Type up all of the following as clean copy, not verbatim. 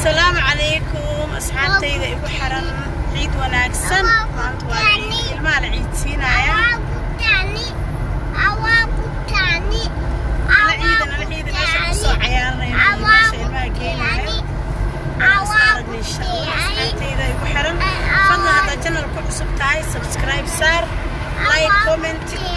السلام عليكم أصحابتي إبو حرن عيد وناكسن مانت والعيد ما العيد سينايا العيد ماشي قصو عيارنا ماشي ما جينا أصارقني إن شاء الله أصحابتي إبو حرن فضل هذا الجنة الكل سبتاي سبسكرايب صار لايك كومنت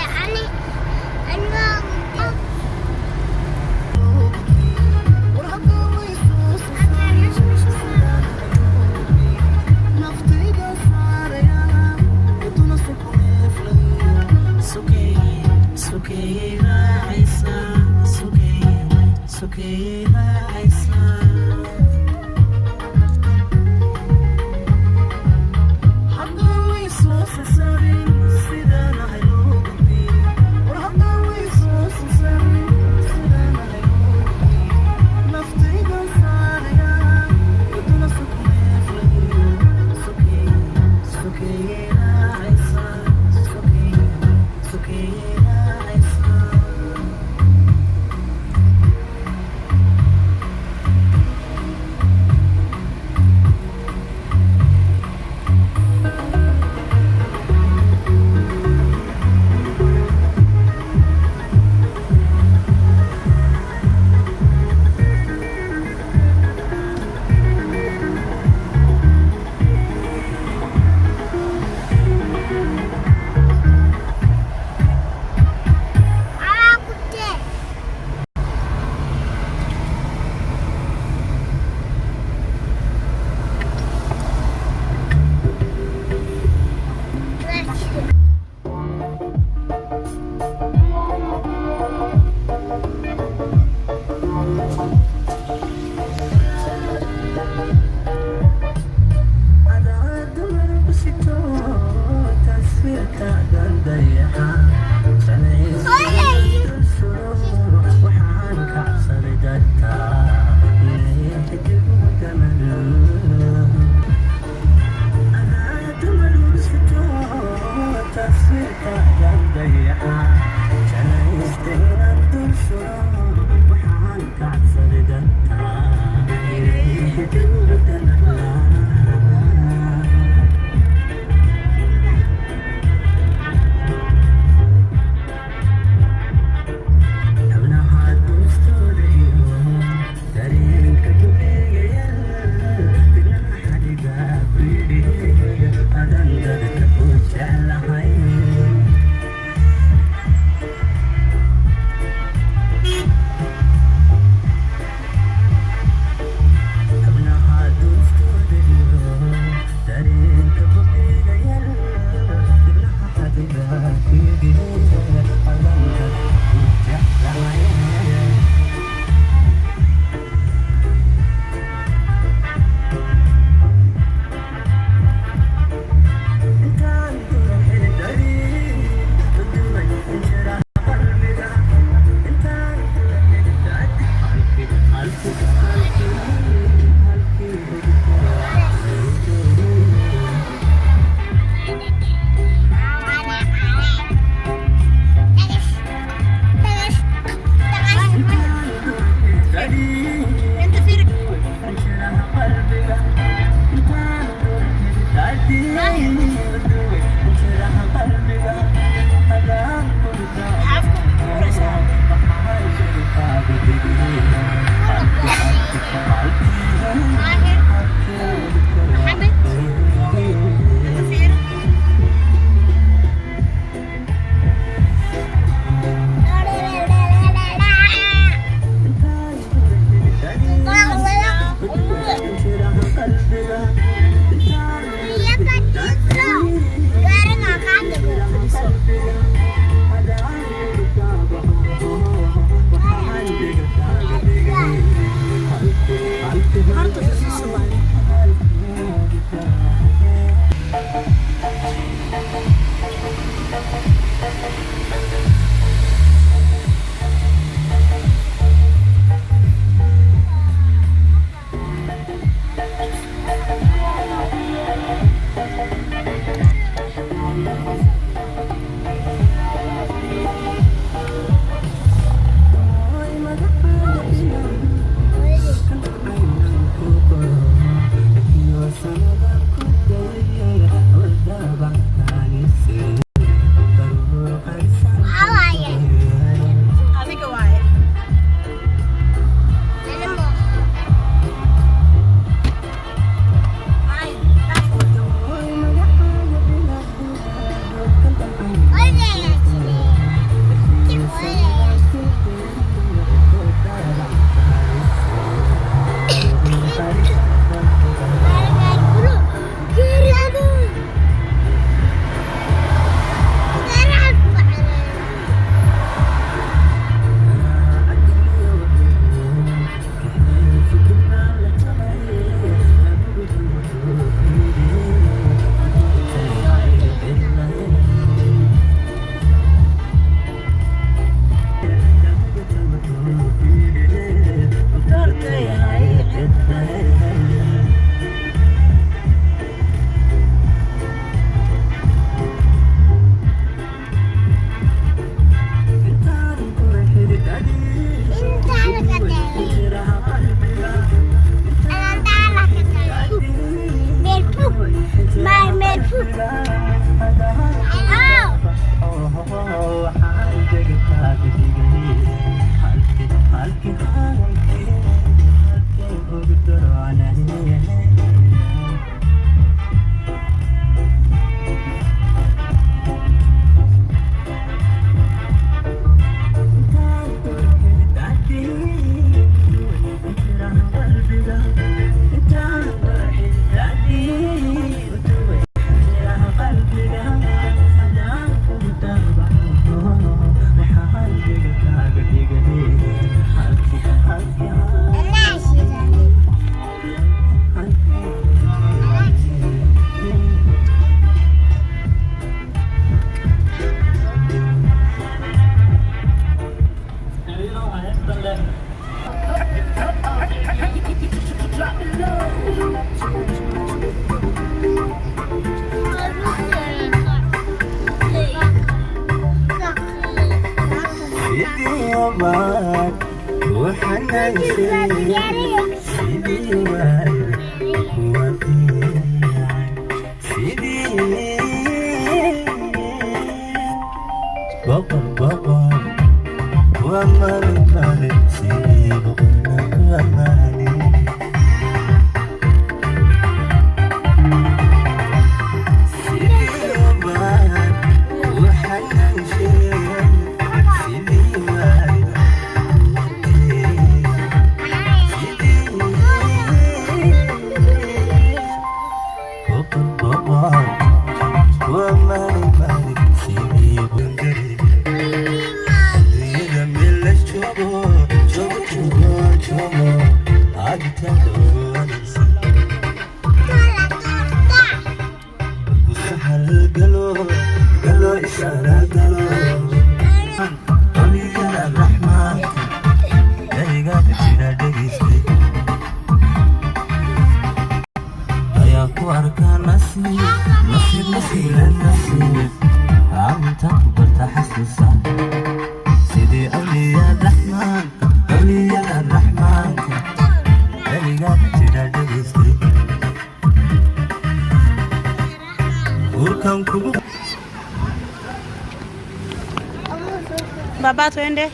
Baba twende.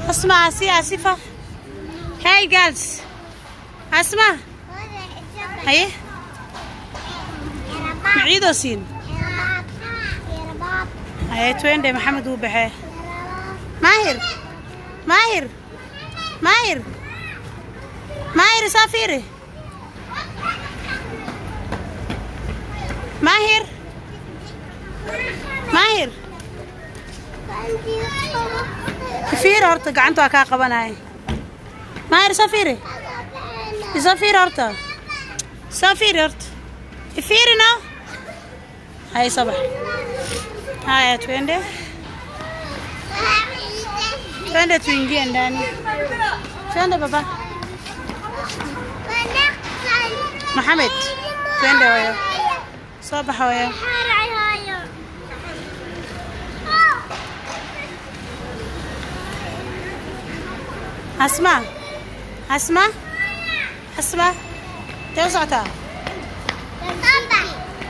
Asma, Asifa. Hey girls. Asma. Haye. Maciido siin. Haye twende Maxamed uu baxay. Mahir safiri. Mahir. Safiri horta gacanta ka qabanay. Mahir safiri. Safiri horta. Safiri now. Hay صباح. Haya twende. Twende tuingie ndani. Twende baba. Mohamed. Twende wewe. صباح wewe. أسمع توسعتها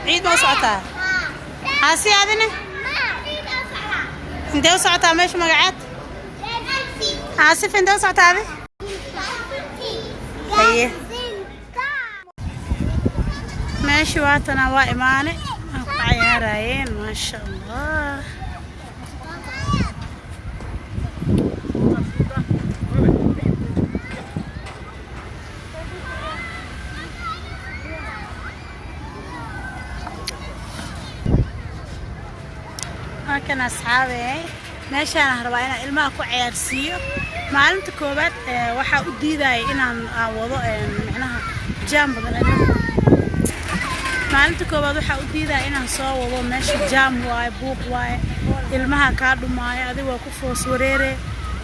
عيد موسعتها هاسي هذني انت وسعتها ماشي مقعد آسف انت وسعتها هذه هي ماشي واتنا وإيماني عيارين ما شاء الله كان أصحابي ماشي أنا هرباينا إلما كو عيارسيو معلمت كوبات وحا أديداي إنان وضوء معناها جام بدل معلمت كوبات وحا أديداي إنان سوا وضوء ماشي جام واي بوق واي إلمها كادو ماي أدي وكفو سوريري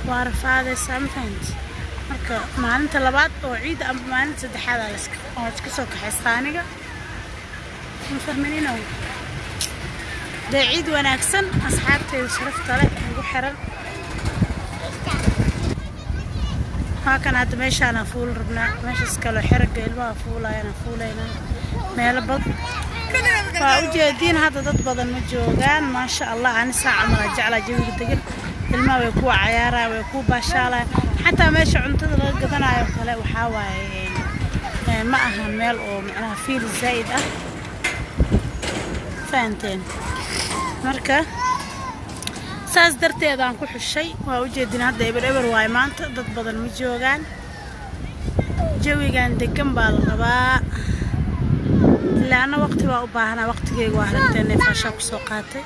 وارفادي سامفنت marka maalinta labaad oo ciid ama maalinta saddexaad la iska soo kaxaystaaniga fahmanina عيد وناكسن أصحابتي وشرفت لك وحرم هاكن هاد ماشي أنا فول ربنا ماشي سكالو حرق قلبها فولا أنا فولا أنا ميلبط فأوجي الدين هذا ضد بدن مجوغان ما شاء الله عن ساعة مرجع على جوي الدقل ilmaha way ku cayaaraan way ku baashaalaan xataa meesha cuntada laga gadanayo kale waxa waaye ma aha meel oo macnaha fiil zaid ah faanteen marka saas darteed aan ku xushay waa u jeedin hadda eber waay maanta dad badan ma joogaan jawigan degan baa la rabaa ilaana waqti waa u baahnaa waqtigeyga waa aragteen neefasha ku soo qaatay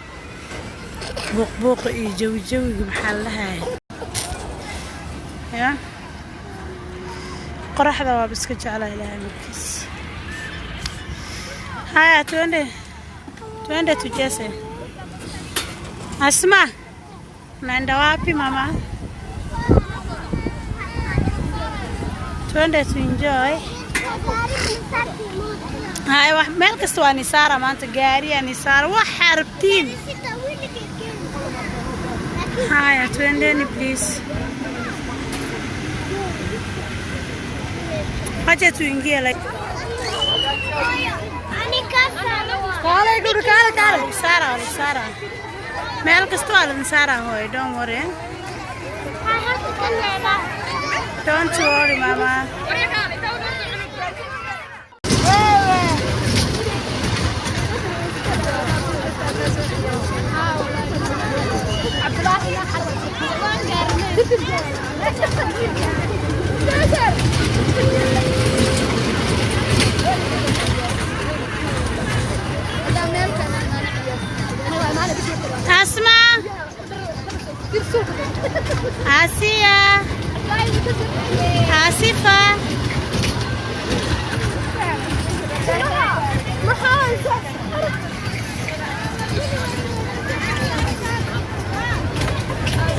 buuq iyo jawiga maxaa la dhahay ya qoraxda waa iska jeclaa ilaahay markiis haya twende tujese Asma naenda wapi mama twende to enjoy هاي واحد مالك استواني سارة ما أنت قارية أني سارة وحربتين هاي توينديني بليز حاجة توينجي لك كالا سارة مالك استواني سارة هوي don't worry don't worry mama أسمع آسيا آسفة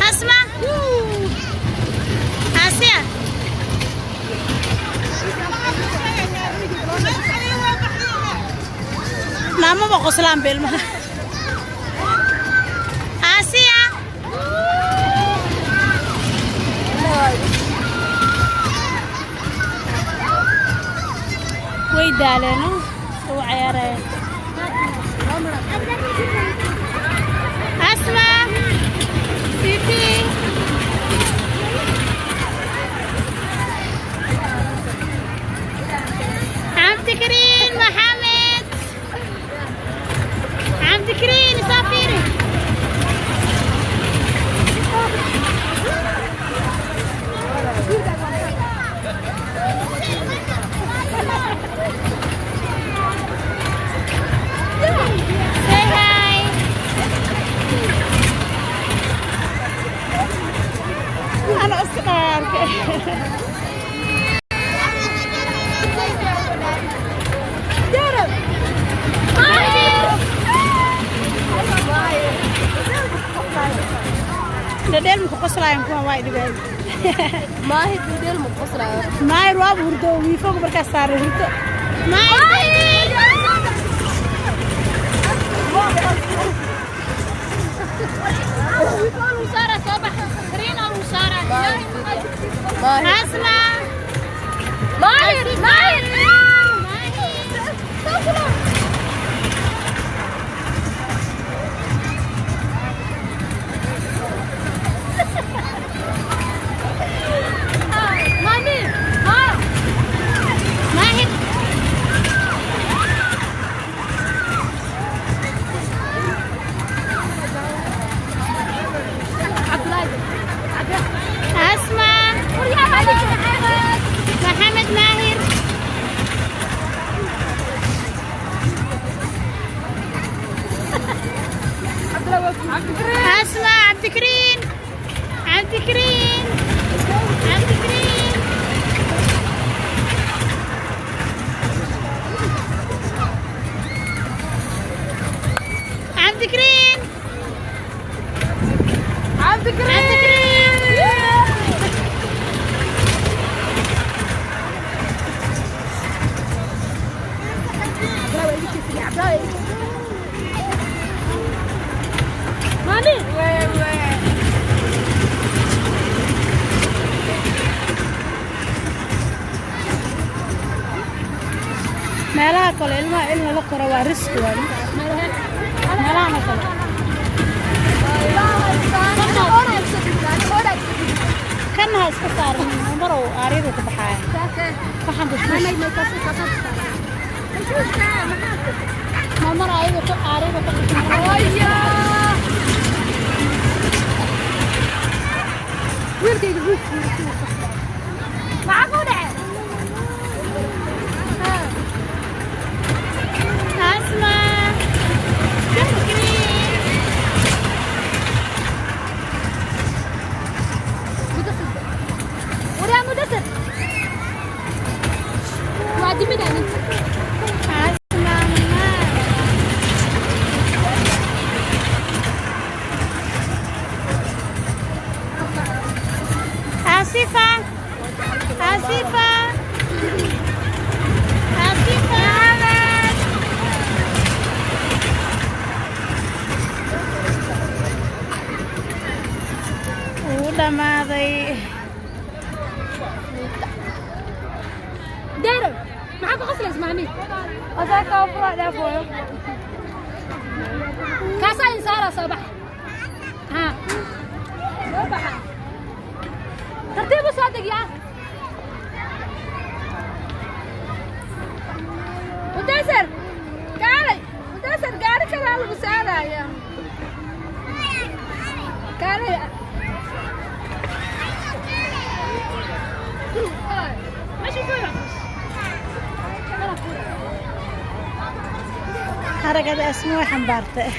أسمع آسيا ماما بقصلان بالماء آسيا ويدالنا هو عياره أسمع سيتي عم تكرين محمد عم تكرين سافري say hi أنا أصدقائك Dadel muqoslaan ku waa idibay maahi dadel muqoslaan maahi roob hurdo wiifo marka saaray hurdo maahi wiifo saaray sabax rina saaray maahi asma maahi أسمع عبد الكريم عبد الكريم عبد الكريم عبد الكريم عبد الكريم مامي meelaha kale ilmaha la qoro waa riski waa meelaha kale كانها اسكسار مرو أريد تبحاي فحن بشوش ما مرة أريد تبحاي ويركي يجيبوك معاك ودع أسمع تفكري ورا مدثر وادي من أنا آسفة آسفة آسفة ولا ماضي دارو معاك غسل اسمعني أذاك أفرع دافوه كاسا إنسارة صباح ها صباح ترتيب صادق يا مدثر قاري مدثر قاري كذا المساعدة يا قاري ماشي فوق حركة اسمه حنبارته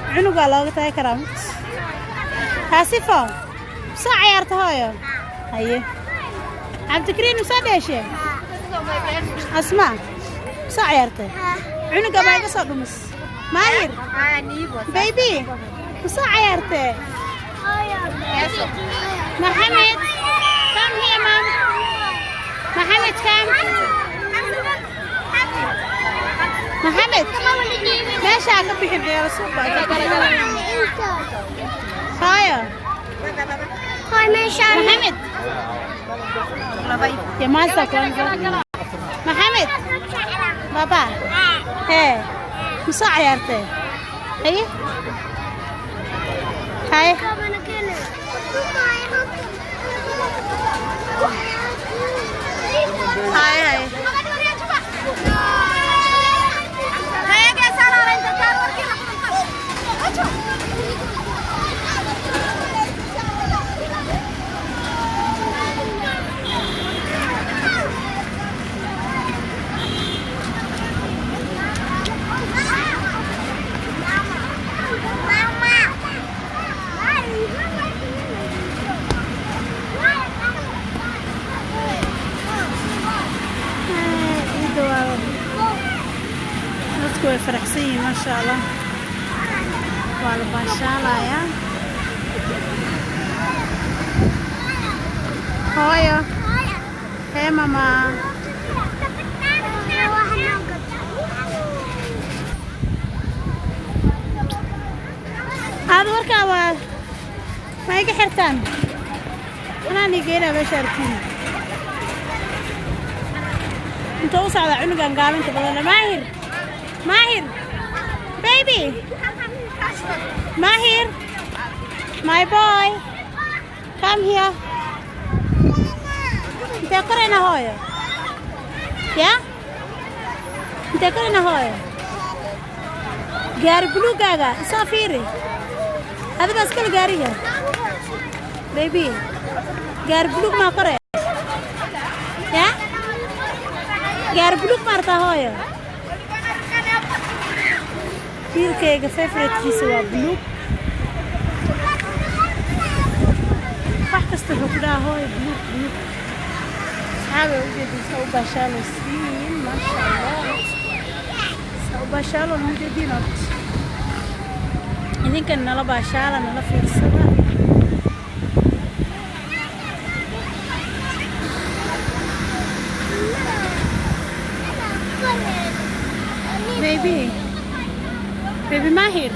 عنو قالوا تاي كرامت آسفة ساعة عيارتها هاي عم تكرين مساعدة يا شيخ أسمع ساعة عيارتها عنو قبل قصة بمس ماهر بيبي ساعة عيارتها محمد كم هي مام محمد كم محمد ماشي عقب بيحب يا رسول خايا محمد يا ماسك محمد بابا هي مساعي عيارته هي هاي هاي way faraxsan yihiin maasha Allah waa la baashaalaya hooyo hee mama aad warkaa waa ma iga xirtaan anaan igeena meesha arkiin inta u socda cunugan gaabinta badan maahir Mahir, baby. Mahir, my boy. Come here. Kita keren ahoy. Ya? Kita keren ahoy. Gari blue gaga, safiri. Ada baskal gari ya? Baby. Gari blue ma kore. Ya? Gari blue marta ahoy. wiilkayga favorite-kiisa waa blue wax kasta wuxuu ku dhahaa hooy blue saxaabe ujeedisa u baashaalo siin maasha Allah sa u baashaalo ujeedina idinkan nala baashaala nala fiirsada Baby Mahir.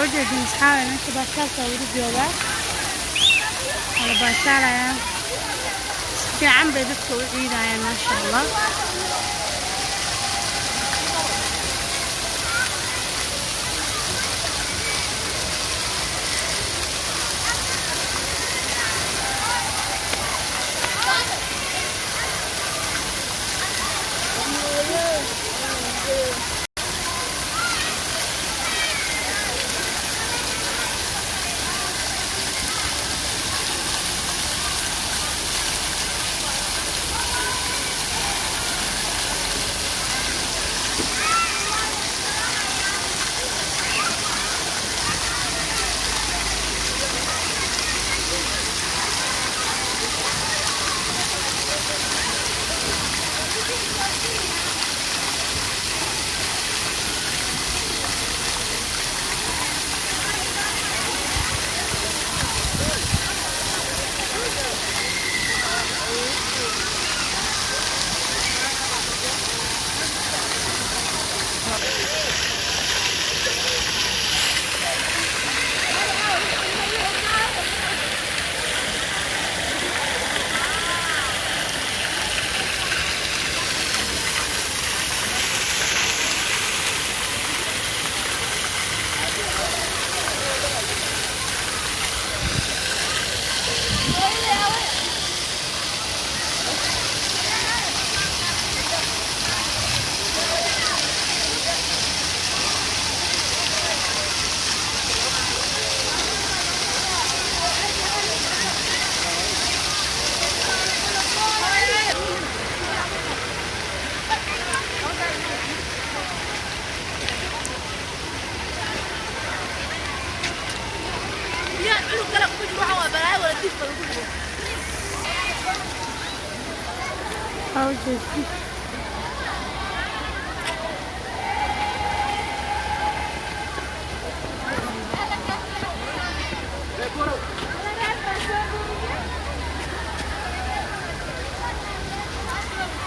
وجدي أصحابي أنا باشرت ورد جواب على باشرة في عم بيدخلوا عيدا يا ما شاء الله.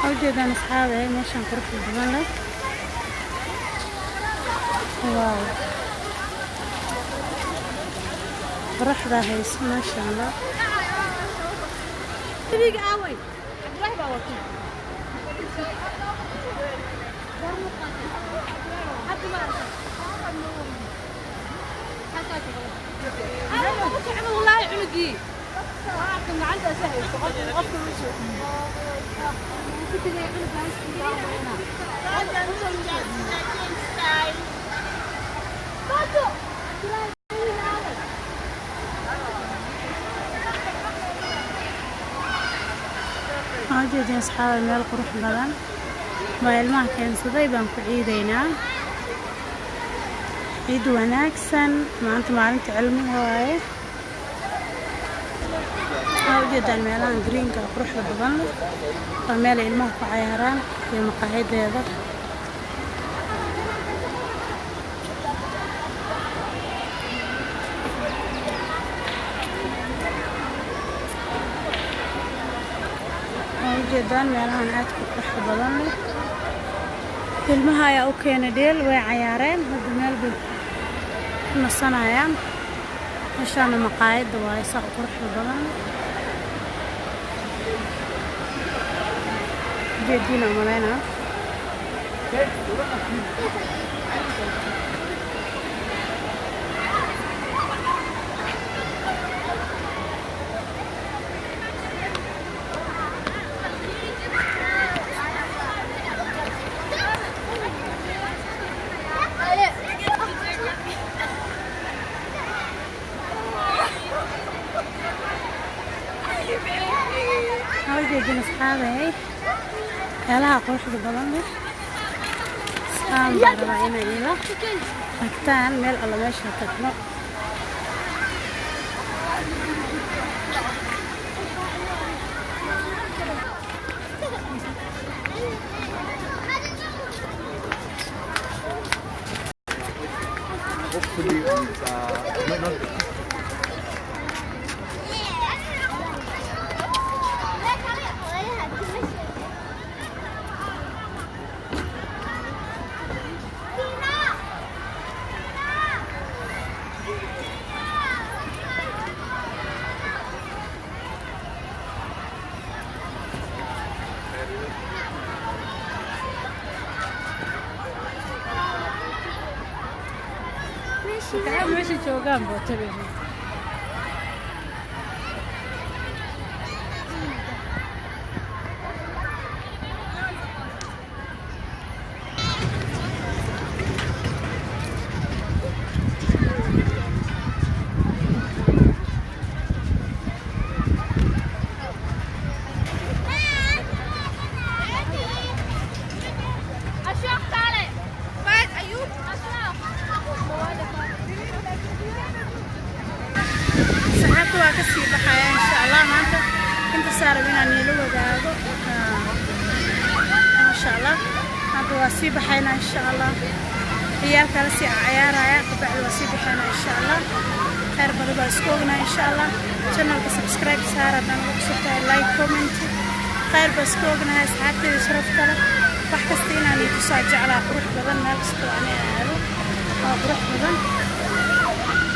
أوجدنا أصحابي ماشان قرب الجبل. واو رحلة هيس ما شاء الله. أوجدنا أصحابي ميل قروح بدن وإلمها كان صديبا كعيدينا عيد وناكسن ما أنت معلمت علم هواي. أوجدنا ميلان جرينكا قروح بدن وميل إلمها كعياران في مقاهيد هذا. ujeedaan meelahan aad ku qurux badan leh ilmaha ayaa u keenay dheel way cayaareen hadda meel bay ku nasanayaan meeshaana maqaayadda waaye saa u qurux badan jeediina malaynaa jeedin asxaabay meelaha quruxda badan leh saan baan rabaa inay ila tagtaan meel alla meesha tagno Kaya meesha joogaan bootabeena kasii baxaya insha Allah maanta inta saaran inaan niilo wadaago masha Allah hadda waa sii baxayna insha Allah ciyaalka la sii ciyaaraya qabacdi waa sii baxayna insha Allah khayr badan baa isku ognaa insha Allah channelka subscribe saar haddaan ugu cusubtahay like comment khayr baa isku ognaa asxaabtayda sharafta leh wax kasta inaan itusoo jeclaa qurux badan meel kasta aan aado waa qurux badan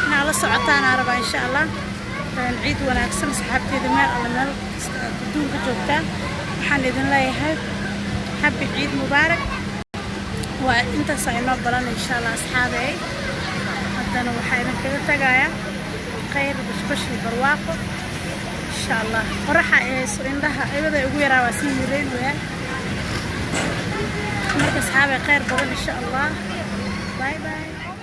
inaa la socotaan aan rabaa insha Allah عيد وناكسن صحابتي دماء على مال بدون كجوبتا وحن إذن لا يهب حب عيد مبارك وانت ساينو بلان إن شاء الله أصحابي هدنا وحينا كده تقايا خير بشبش البرواقو إن شاء الله ورحا إيسو عندها أيضا يقوي رواسين يرين ويا مركز أصحابي خير بلان إن شاء الله باي باي